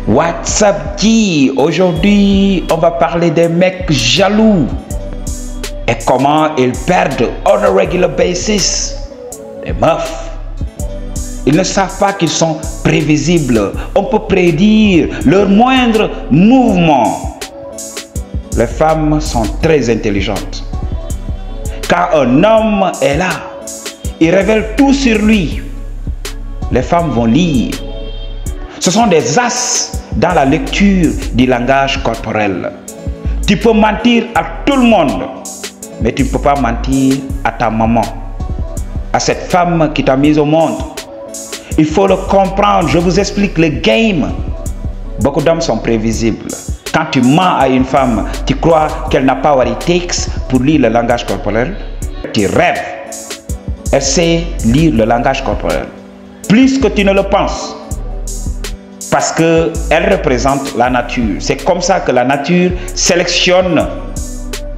What's up, G? Aujourd'hui, on va parler des mecs jaloux et comment ils perdent on a regular basis. Les meufs, ils ne savent pas qu'ils sont prévisibles. On peut prédire leur moindre mouvement. Les femmes sont très intelligentes. Quand un homme est là, il révèle tout sur lui. Les femmes vont lire. Ce sont des as dans la lecture du langage corporel. Tu peux mentir à tout le monde, mais tu ne peux pas mentir à ta maman, à cette femme qui t'a mise au monde. Il faut le comprendre. Je vous explique le game. Beaucoup d'hommes sont prévisibles. Quand tu mens à une femme, tu crois qu'elle n'a pas what it takes pour lire le langage corporel. Tu rêves. Elle sait lire le langage corporel. Plus que tu ne le penses. Parce qu'elle représente la nature. C'est comme ça que la nature sélectionne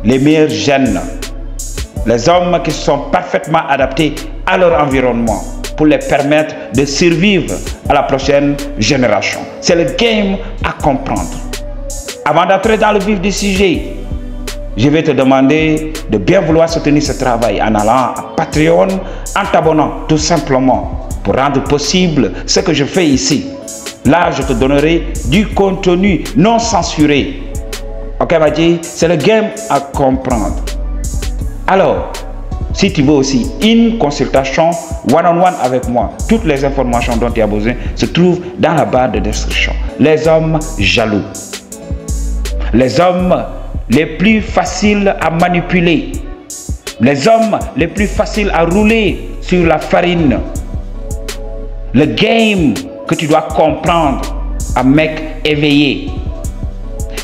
les meilleurs gènes. Les hommes qui sont parfaitement adaptés à leur environnement pour les permettre de survivre à la prochaine génération. C'est le game à comprendre. Avant d'entrer dans le vif du sujet, je vais te demander de bien vouloir soutenir ce travail en allant à Patreon, en t'abonnant tout simplement pour rendre possible ce que je fais ici. Là, je te donnerai du contenu non censuré. Ok, Madji? C'est le game à comprendre. Alors, si tu veux aussi une consultation one-on-one avec moi, toutes les informations dont tu as besoin se trouvent dans la barre de description. Les hommes jaloux. Les hommes les plus faciles à manipuler. Les hommes les plus faciles à rouler sur la farine. Le game que tu dois comprendre, un mec éveillé.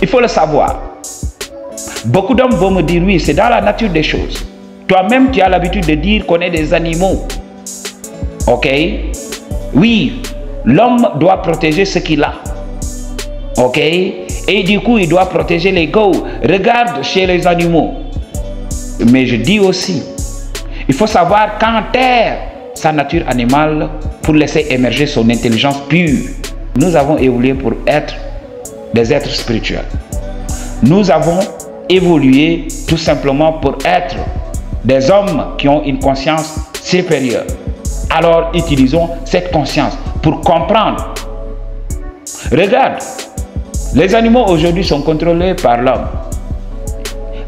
Il faut le savoir. Beaucoup d'hommes vont me dire, oui, c'est dans la nature des choses. Toi-même, tu as l'habitude de dire qu'on est des animaux. Ok? Oui, l'homme doit protéger ce qu'il a. Ok? Et du coup, il doit protéger l'ego. Regarde chez les animaux. Mais je dis aussi, il faut savoir quand taire sa nature animale pour laisser émerger son intelligence pure. Nous avons évolué pour être des êtres spirituels. Nous avons évolué tout simplement pour être des hommes qui ont une conscience supérieure. Alors utilisons cette conscience pour comprendre. Regarde, les animaux aujourd'hui sont contrôlés par l'homme.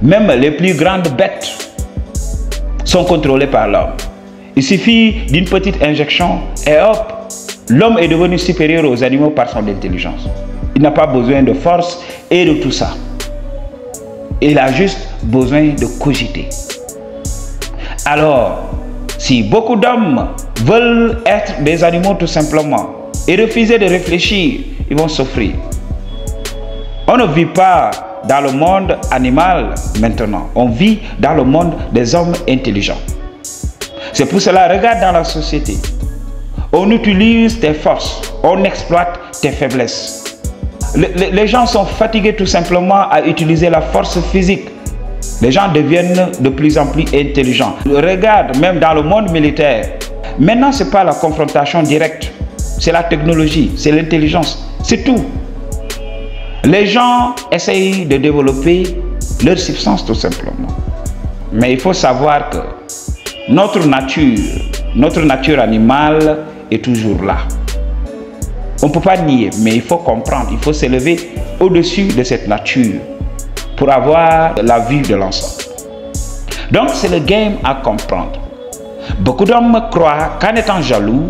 Même les plus grandes bêtes sont contrôlées par l'homme. Il suffit d'une petite injection et hop, l'homme est devenu supérieur aux animaux par son intelligence. Il n'a pas besoin de force et de tout ça. Il a juste besoin de cogiter. Alors, si beaucoup d'hommes veulent être des animaux tout simplement et refuser de réfléchir, ils vont souffrir. On ne vit pas dans le monde animal maintenant. On vit dans le monde des hommes intelligents. C'est pour cela, regarde dans la société. On utilise tes forces, on exploite tes faiblesses. Les gens sont fatigués tout simplement à utiliser la force physique. Les gens deviennent de plus en plus intelligents. Regarde, même dans le monde militaire. Maintenant, ce n'est pas la confrontation directe. C'est la technologie, c'est l'intelligence, c'est tout. Les gens essayent de développer leur substance tout simplement. Mais il faut savoir que notre nature animale est toujours là. On ne peut pas nier, mais il faut comprendre, il faut s'élever au-dessus de cette nature pour avoir la vue de l'ensemble. Donc c'est le game à comprendre. Beaucoup d'hommes croient qu'en étant jaloux,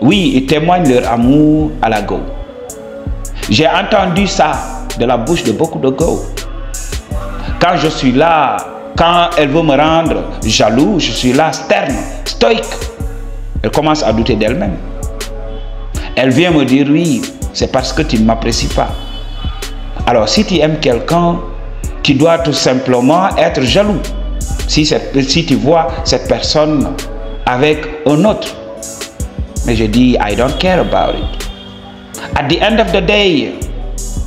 oui, ils témoignent leur amour à la go. J'ai entendu ça de la bouche de beaucoup de go. Quand je suis là, quand elle veut me rendre jaloux, je suis là, sterne, stoïque. Elle commence à douter d'elle-même. Elle vient me dire, oui, c'est parce que tu ne m'apprécies pas. Alors, si tu aimes quelqu'un, tu dois tout simplement être jaloux. Si tu vois cette personne avec un autre. Mais je dis, I don't care about it. At the end of the day,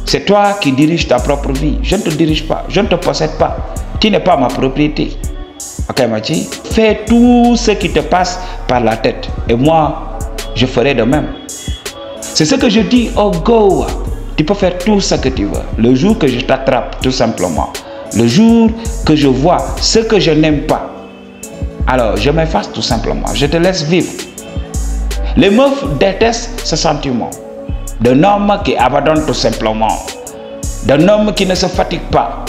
c'est toi qui diriges ta propre vie. Je ne te dirige pas, je ne te possède pas. Tu n'es pas ma propriété. Ok, Madji? Fais tout ce qui te passe par la tête. Et moi, je ferai de même. C'est ce que je dis au go. tu peux faire tout ce que tu veux. Le jour que je t'attrape, tout simplement, le jour que je vois ce que je n'aime pas, alors je m'efface tout simplement. Je te laisse vivre. Les meufs détestent ce sentiment d'un homme qui abandonne tout simplement, d'un homme qui ne se fatigue pas.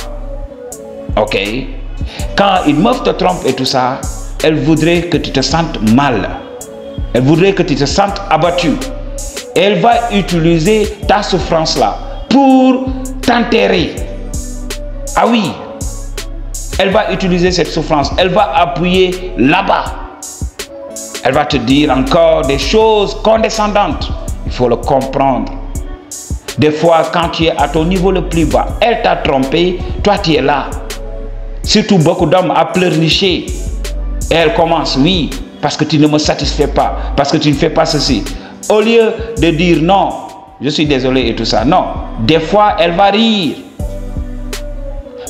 Ok? Quand une meuf te trompe et tout ça, elle voudrait que tu te sentes mal. Elle voudrait que tu te sentes abattu. Elle va utiliser ta souffrance là pour t'enterrer. Ah oui, elle va utiliser cette souffrance. Elle va appuyer là-bas. Elle va te dire encore des choses condescendantes. Il faut le comprendre. Des fois, quand tu es à ton niveau le plus bas, elle t'a trompé, toi tu es là. Surtout beaucoup d'hommes à pleurnicher. Et elle commence, oui, parce que tu ne me satisfais pas, parce que tu ne fais pas ceci. Au lieu de dire non, je suis désolé et tout ça, non. Des fois, elle va rire.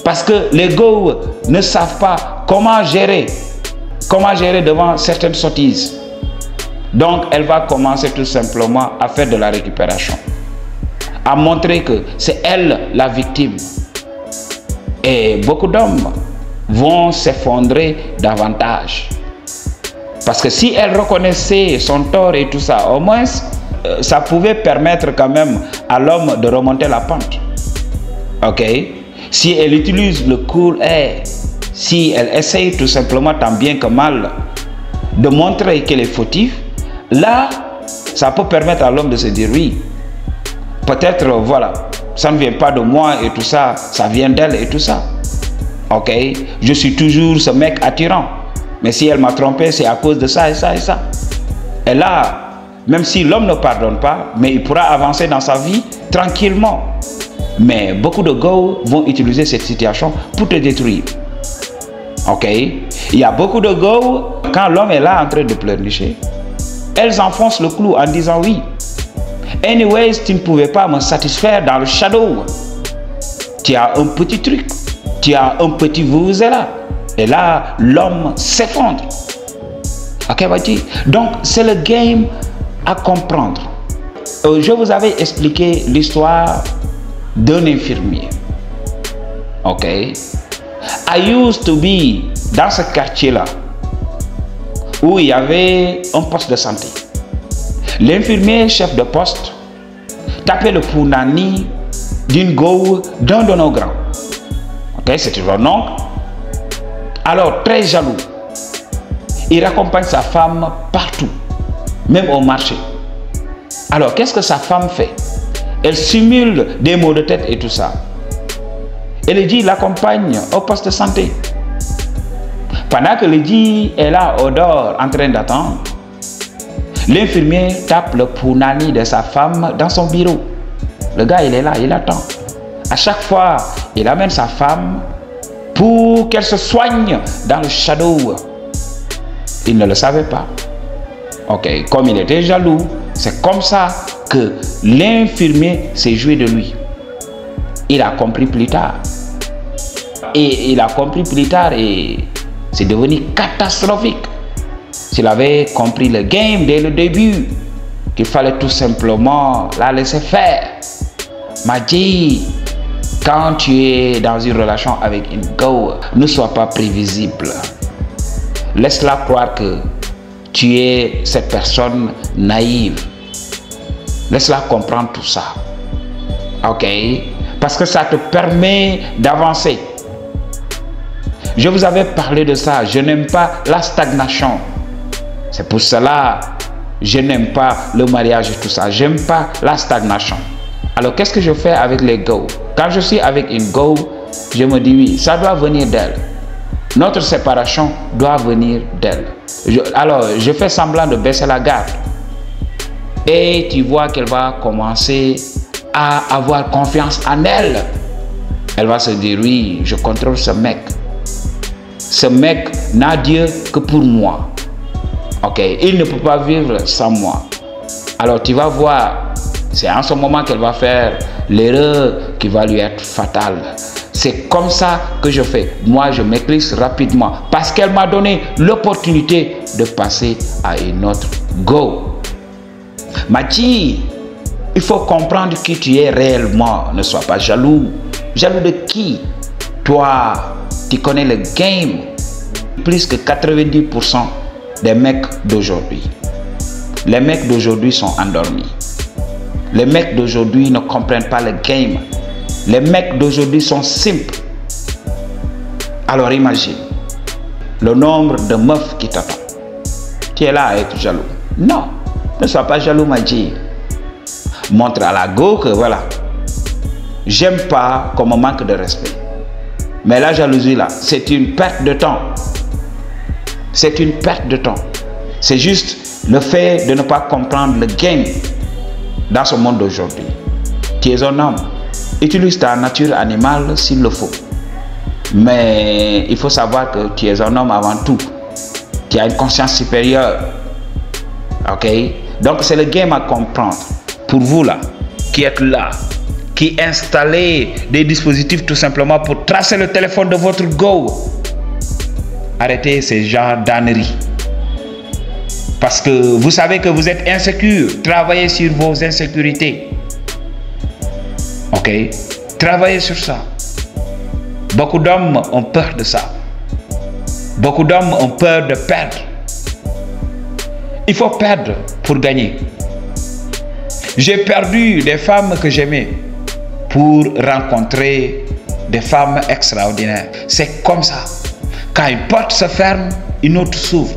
Parce que les go ne savent pas comment gérer devant certaines sottises. Donc, elle va commencer tout simplement à faire de la récupération. À montrer que c'est elle la victime. Et beaucoup d'hommes vont s'effondrer davantage. Parce que si elle reconnaissait son tort et tout ça, au moins, ça pouvait permettre quand même à l'homme de remonter la pente. Ok? Si elle utilise le cool air, si elle essaye tout simplement tant bien que mal de montrer qu'elle est fautive, là, ça peut permettre à l'homme de se dire oui, peut-être, voilà, ça ne vient pas de moi et tout ça, ça vient d'elle et tout ça. Ok, je suis toujours ce mec attirant. Mais si elle m'a trompé, c'est à cause de ça et ça et ça. Et là, même si l'homme ne pardonne pas, mais il pourra avancer dans sa vie tranquillement. Mais beaucoup de gars vont utiliser cette situation pour te détruire. Ok, il y a beaucoup de gars, quand l'homme est là en train de pleurnicher, elles enfoncent le clou en disant oui. Anyways, tu ne pouvais pas me satisfaire dans le shadow. Tu as un petit truc. Tu as un petit vuvuzela. Et là, l'homme s'effondre. Ok, Bati? Donc, c'est le game à comprendre. Je vous avais expliqué l'histoire d'un infirmier. Ok? I used to be dans ce quartier-là où il y avait un poste de santé. L'infirmier chef de poste tapait le punani d'une go d'un de nos grands. Ok, c'était son oncle. Alors, très jaloux, il raccompagne sa femme partout, même au marché. Alors, qu'est-ce que sa femme fait? Elle simule des maux de tête et tout ça. Et le dit l'accompagne au poste de santé. Pendant que le dit est là au dehors en train d'attendre, l'infirmier tape le punani de sa femme dans son bureau. Le gars, il est là, il attend. À chaque fois, il amène sa femme pour qu'elle se soigne dans le shadow. Il ne le savait pas. Ok, comme il était jaloux, c'est comme ça que l'infirmier s'est joué de lui. Il a compris plus tard. Et il a compris plus tard et c'est devenu catastrophique. S'il avait compris le game dès le début, qu'il fallait tout simplement la laisser faire. M'a dit, quand tu es dans une relation avec une go, ne sois pas prévisible. Laisse-la croire que tu es cette personne naïve. Laisse-la comprendre tout ça. Ok? Parce que ça te permet d'avancer. Je vous avais parlé de ça. Je n'aime pas la stagnation. C'est pour cela que je n'aime pas le mariage et tout ça. J'aime pas la stagnation. Alors, qu'est-ce que je fais avec les go? Quand je suis avec une go, je me dis oui, ça doit venir d'elle. Notre séparation doit venir d'elle. Alors, je fais semblant de baisser la garde. Et tu vois qu'elle va commencer à avoir confiance en elle. Elle va se dire oui, je contrôle ce mec. Ce mec n'a Dieu que pour moi. Ok, il ne peut pas vivre sans moi. Alors tu vas voir, c'est en ce moment qu'elle va faire l'erreur qui va lui être fatale. C'est comme ça que je fais. Moi, je m'éclipse rapidement parce qu'elle m'a donné l'opportunité de passer à une autre go. Machi, Il faut comprendre qui tu es réellement. Ne sois pas jaloux. Jaloux de qui? Toi, tu connais le game. Plus que 90% des mecs d'aujourd'hui. Les mecs d'aujourd'hui sont endormis. Les mecs d'aujourd'hui ne comprennent pas le game. Les mecs d'aujourd'hui sont simples. Alors imagine le nombre de meufs qui t'attendent. Tu es là à être jaloux. Non, ne sois pas jaloux, Madji. Montre à la go que voilà, j'aime pas qu'on me manque de respect. Mais la jalousie là, c'est une perte de temps. C'est une perte de temps. C'est juste le fait de ne pas comprendre le game dans ce monde d'aujourd'hui. Tu es un homme. Utilise ta nature animale s'il le faut. Mais il faut savoir que tu es un homme avant tout. Tu as une conscience supérieure. Ok? Donc c'est le game à comprendre. Pour vous là, qui êtes là, qui installez des dispositifs tout simplement pour tracer le téléphone de votre go. Arrêtez ces genres d'âneries. Parce que vous savez que vous êtes insécure. Travaillez sur vos insécurités. Ok? Travaillez sur ça. Beaucoup d'hommes ont peur de ça. Beaucoup d'hommes ont peur de perdre. Il faut perdre pour gagner. J'ai perdu des femmes que j'aimais pour rencontrer des femmes extraordinaires. C'est comme ça. Quand une porte se ferme, une autre s'ouvre.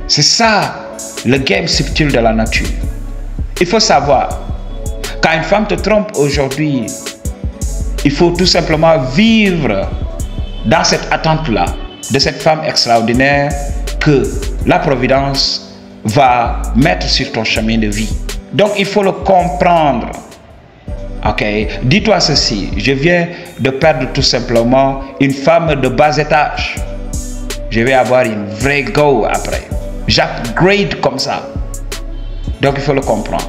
C'est ça le game subtil de la nature. Il faut savoir, quand une femme te trompe aujourd'hui, il faut tout simplement vivre dans cette attente-là de cette femme extraordinaire que la Providence va mettre sur ton chemin de vie. Donc il faut le comprendre. Ok, dis-toi ceci, je viens de perdre tout simplement une femme de bas étage. Je vais avoir une vraie go après. J'upgrade comme ça. Donc il faut le comprendre.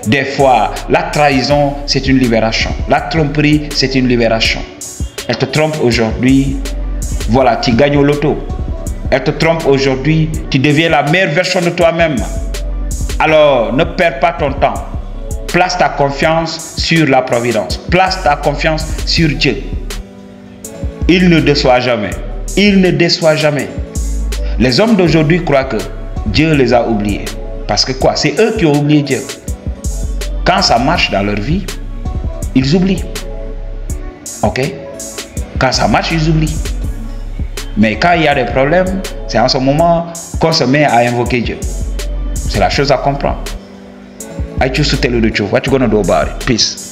Des fois, la trahison, c'est une libération. La tromperie, c'est une libération. Elle te trompe aujourd'hui, voilà, tu gagnes au loto. Elle te trompe aujourd'hui, tu deviens la meilleure version de toi-même. Alors, ne perds pas ton temps. Place ta confiance sur la Providence. Place ta confiance sur Dieu. Il ne déçoit jamais. Il ne déçoit jamais. Les hommes d'aujourd'hui croient que Dieu les a oubliés. Parce que quoi? C'est eux qui ont oublié Dieu. Quand ça marche dans leur vie, ils oublient. Ok? Quand ça marche, ils oublient. Mais quand il y a des problèmes, c'est en ce moment qu'on se met à invoquer Dieu. C'est la chose à comprendre. I choose to tell you the truth. What you gonna do about it? Peace.